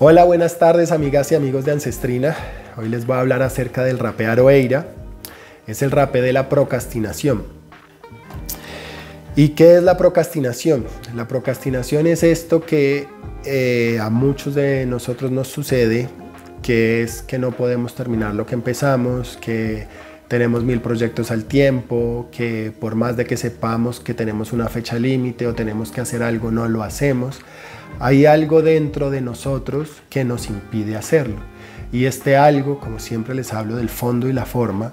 Hola, buenas tardes amigas y amigos de Ancestrina. Hoy les voy a hablar acerca del rapé Aroeira. Es el rapé de la procrastinación. ¿Y qué es la procrastinación? La procrastinación es esto que a muchos de nosotros nos sucede, que es que no podemos terminar lo que empezamos, que tenemos 1000 proyectos al tiempo, que por más de que sepamos que tenemos una fecha límite o tenemos que hacer algo, no lo hacemos. Hay algo dentro de nosotros que nos impide hacerlo. Y este algo, como siempre les hablo del fondo y la forma,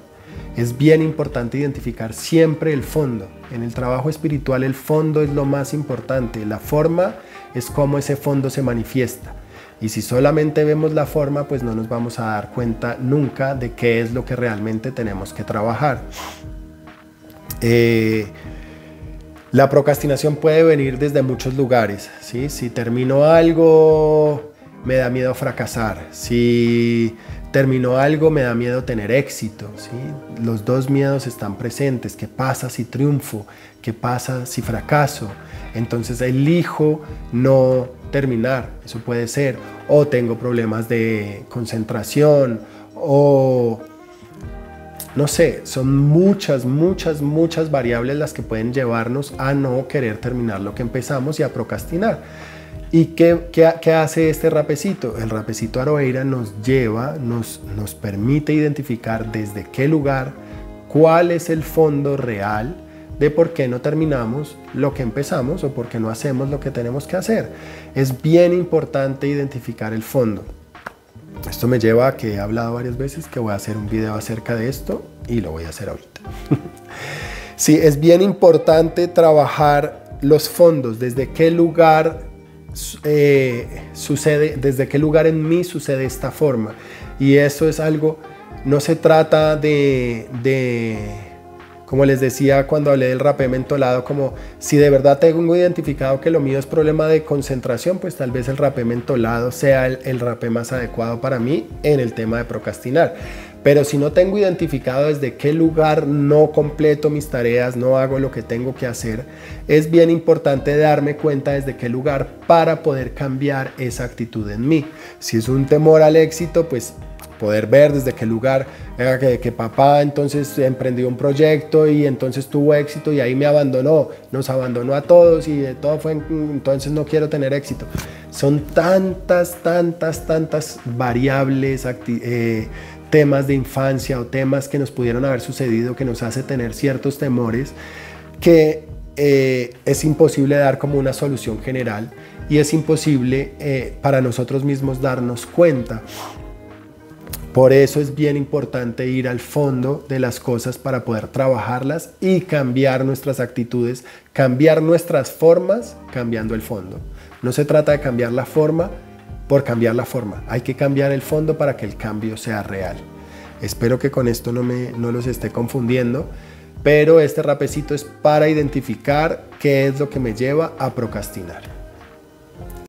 es bien importante identificar siempre el fondo. En el trabajo espiritual el fondo es lo más importante. La forma es cómo ese fondo se manifiesta. Y si solamente vemos la forma, pues no nos vamos a dar cuenta nunca de qué es lo que realmente tenemos que trabajar. La procrastinación puede venir desde muchos lugares, ¿sí? Si termino algo, me da miedo fracasar. Si termino algo, me da miedo tener éxito, ¿sí? Los dos miedos están presentes. ¿Qué pasa si triunfo? ¿Qué pasa si fracaso? Entonces elijo no terminar, eso puede ser. O tengo problemas de concentración, o no sé, son muchas variables las que pueden llevarnos a no querer terminar lo que empezamos y a procrastinar. ¿Y qué hace este rapecito? El rapecito Aroeira nos lleva, nos permite identificar desde qué lugar, cuál es el fondo real de por qué no terminamos lo que empezamos o por qué no hacemos lo que tenemos que hacer. Es bien importante identificar el fondo. Esto me lleva a que he hablado varias veces que voy a hacer un video acerca de esto y lo voy a hacer ahorita. Sí, es bien importante trabajar los fondos, desde qué lugar sucede, desde qué lugar en mí sucede esta forma. Y eso es algo, no se trata como les decía cuando hablé del rapé mentolado, como si de verdad tengo identificado que lo mío es problema de concentración, pues tal vez el rapé mentolado sea el rapé más adecuado para mí en el tema de procrastinar. Pero si no tengo identificado desde qué lugar no completo mis tareas, no hago lo que tengo que hacer, es bien importante darme cuenta desde qué lugar para poder cambiar esa actitud en mí. Si es un temor al éxito, pues poder ver desde qué lugar, que papá entonces emprendió un proyecto y entonces tuvo éxito y ahí me abandonó, nos abandonó a todos y de todo fue, entonces no quiero tener éxito. Son tantas variables, temas de infancia o temas que nos pudieron haber sucedido que nos hace tener ciertos temores que es imposible dar como una solución general y es imposible para nosotros mismos darnos cuenta. Por eso es bien importante ir al fondo de las cosas para poder trabajarlas y cambiar nuestras actitudes, cambiar nuestras formas, cambiando el fondo. No se trata de cambiar la forma por cambiar la forma. Hay que cambiar el fondo para que el cambio sea real. Espero que con esto no los esté confundiendo, pero este rapecito es para identificar qué es lo que me lleva a procrastinar.